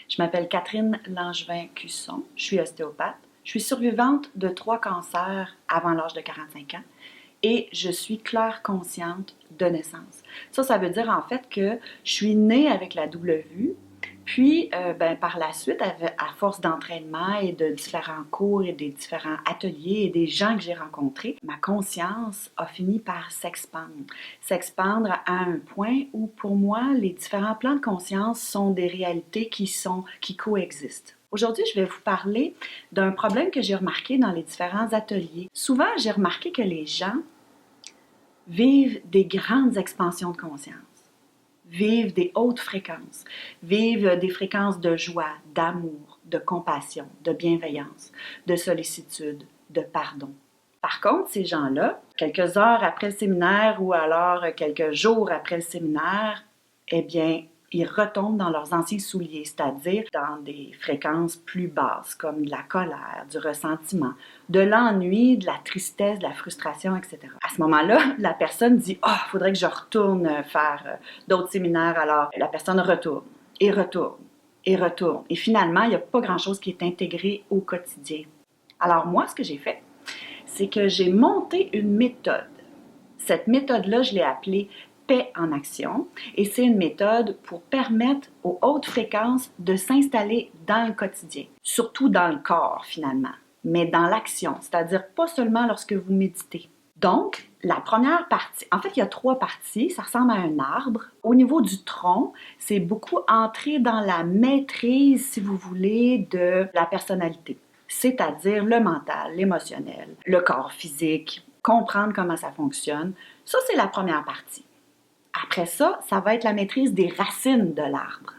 Je m'appelle Catherine Langevin-Cusson, je suis ostéopathe. Je suis survivante de 3 cancers avant l'âge de 45 ans et je suis claire consciente de naissance. Ça veut dire en fait que je suis née avec la double vue, puis par la suite, à force d'entraînement et de différents cours et des différents ateliers et des gens que j'ai rencontrés, ma conscience a fini par s'expandre. S'expandre à un point où pour moi, les différents plans de conscience sont des réalités qui coexistent. Aujourd'hui, je vais vous parler d'un problème que j'ai remarqué dans les différents ateliers. Souvent, j'ai remarqué que les gens vivent des grandes expansions de conscience, vivent des hautes fréquences, vivent des fréquences de joie, d'amour, de compassion, de bienveillance, de sollicitude, de pardon. Par contre, ces gens-là, quelques heures après le séminaire ou alors quelques jours après le séminaire, eh bien, ils retombent dans leurs anciens souliers, c'est-à-dire dans des fréquences plus basses, comme de la colère, du ressentiment, de l'ennui, de la tristesse, de la frustration, etc. À ce moment-là, la personne dit « Ah, il faudrait que je retourne faire d'autres séminaires. » Alors, la personne retourne, et retourne, et retourne. Et finalement, il n'y a pas grand-chose qui est intégré au quotidien. Alors moi, ce que j'ai fait, c'est que j'ai monté une méthode. Cette méthode-là, je l'ai appelée Paix en action, et c'est une méthode pour permettre aux hautes fréquences de s'installer dans le quotidien, surtout dans le corps finalement, mais dans l'action, c'est-à-dire pas seulement lorsque vous méditez. Donc, la première partie, en fait, il y a 3 parties, ça ressemble à un arbre. Au niveau du tronc, c'est beaucoup entrer dans la maîtrise, si vous voulez, de la personnalité, c'est-à-dire le mental, l'émotionnel, le corps physique, comprendre comment ça fonctionne. Ça, c'est la première partie. Après ça, ça va être la maîtrise des racines de l'arbre.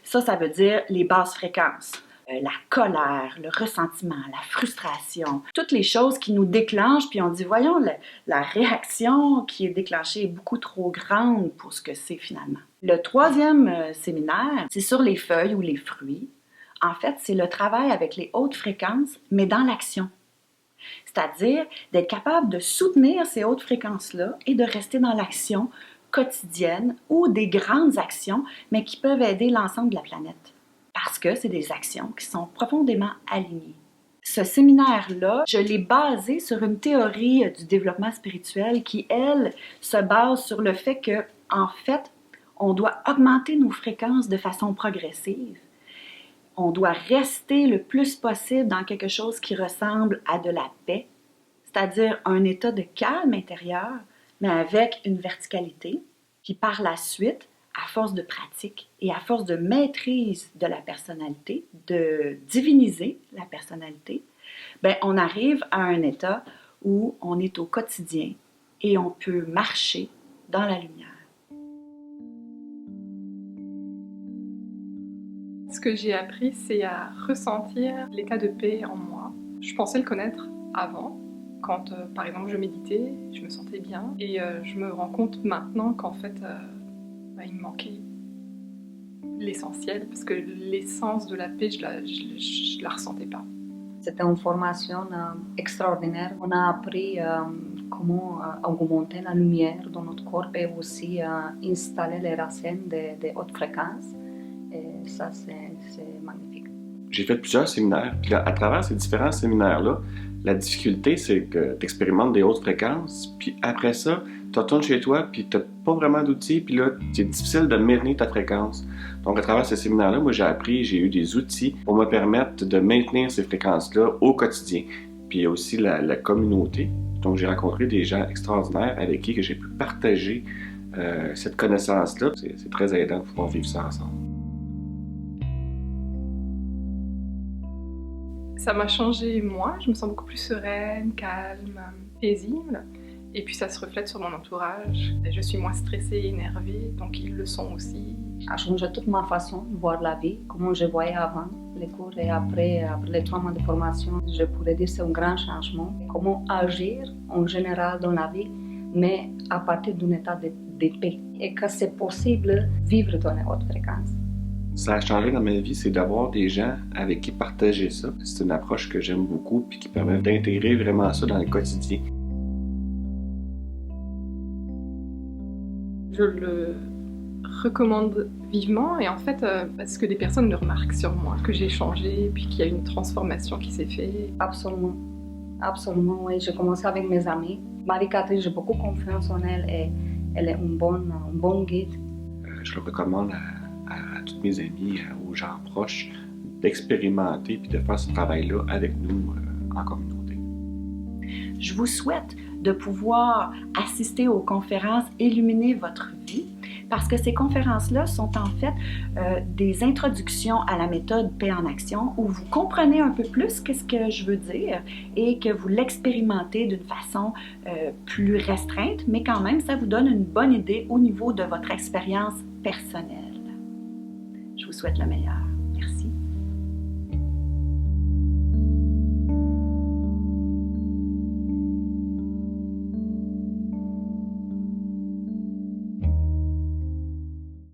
Ça veut dire les basses fréquences, la colère, le ressentiment, la frustration, toutes les choses qui nous déclenchent, puis on dit, voyons, la réaction qui est déclenchée est beaucoup trop grande pour ce que c'est finalement. Le 3e séminaire, c'est sur les feuilles ou les fruits. En fait, c'est le travail avec les hautes fréquences, mais dans l'action. C'est-à-dire d'être capable de soutenir ces hautes fréquences-là et de rester dans l'action quotidienne ou des grandes actions, mais qui peuvent aider l'ensemble de la planète. Parce que c'est des actions qui sont profondément alignées. Ce séminaire-là, je l'ai basé sur une théorie du développement spirituel qui, elle, se base sur le fait que, en fait, on doit augmenter nos fréquences de façon progressive. On doit rester le plus possible dans quelque chose qui ressemble à de la paix, c'est-à-dire un état de calme intérieur, mais avec une verticalité. Puis par la suite, à force de pratique et à force de maîtrise de la personnalité, de diviniser la personnalité, on arrive à un état où on est au quotidien et on peut marcher dans la lumière. Ce que j'ai appris, c'est à ressentir l'état de paix en moi. Je pensais le connaître avant, quand par exemple je méditais, je me sentais bien, et je me rends compte maintenant qu'en fait il me manquait l'essentiel, parce que l'essence de la paix, je la ressentais pas. C'était une formation extraordinaire. On a appris comment augmenter la lumière dans notre corps et aussi installer les racines des hautes fréquences. Et ça, c'est magnifique. J'ai fait plusieurs séminaires, puis à travers ces différents séminaires-là, la difficulté, c'est que tu expérimentes des hautes fréquences, puis après ça, tu retournes chez toi, puis tu n'as pas vraiment d'outils, puis là, c'est difficile de maintenir ta fréquence. Donc, à travers ces séminaires-là, moi, j'ai eu des outils pour me permettre de maintenir ces fréquences-là au quotidien. Puis il y a aussi la communauté. Donc, j'ai rencontré des gens extraordinaires avec qui que j'ai pu partager cette connaissance-là. C'est très aidant de pouvoir vivre ça ensemble. Ça m'a changé moi, je me sens beaucoup plus sereine, calme, paisible. Et puis ça se reflète sur mon entourage. Je suis moins stressée et énervée, donc ils le sont aussi. Ça a changé toute ma façon de voir la vie, comment je voyais avant les cours et après les 3 mois de formation. Je pourrais dire que c'est un grand changement. Comment agir en général dans la vie, mais à partir d'un état de paix. Et que c'est possible de vivre dans les hautes fréquences. Ça a changé dans ma vie, c'est d'avoir des gens avec qui partager ça. C'est une approche que j'aime beaucoup puis qui permet d'intégrer vraiment ça dans le quotidien. Je le recommande vivement et en fait, parce que des personnes le remarquent sur moi, que j'ai changé, puis qu'il y a une transformation qui s'est faite. Absolument. Absolument, oui. J'ai commencé avec mes amis. Marie-Catherine, j'ai beaucoup confiance en elle et elle est un bon guide. Je le recommande à tous mes amis, aux gens proches, d'expérimenter puis de faire ce travail-là avec nous en communauté. Je vous souhaite de pouvoir assister aux conférences Illuminer votre vie, parce que ces conférences-là sont en fait des introductions à la méthode Paix en action, où vous comprenez un peu plus qu'est-ce que je veux dire et que vous l'expérimentez d'une façon plus restreinte, mais quand même, ça vous donne une bonne idée au niveau de votre expérience personnelle. Je vous souhaite le meilleur. Merci.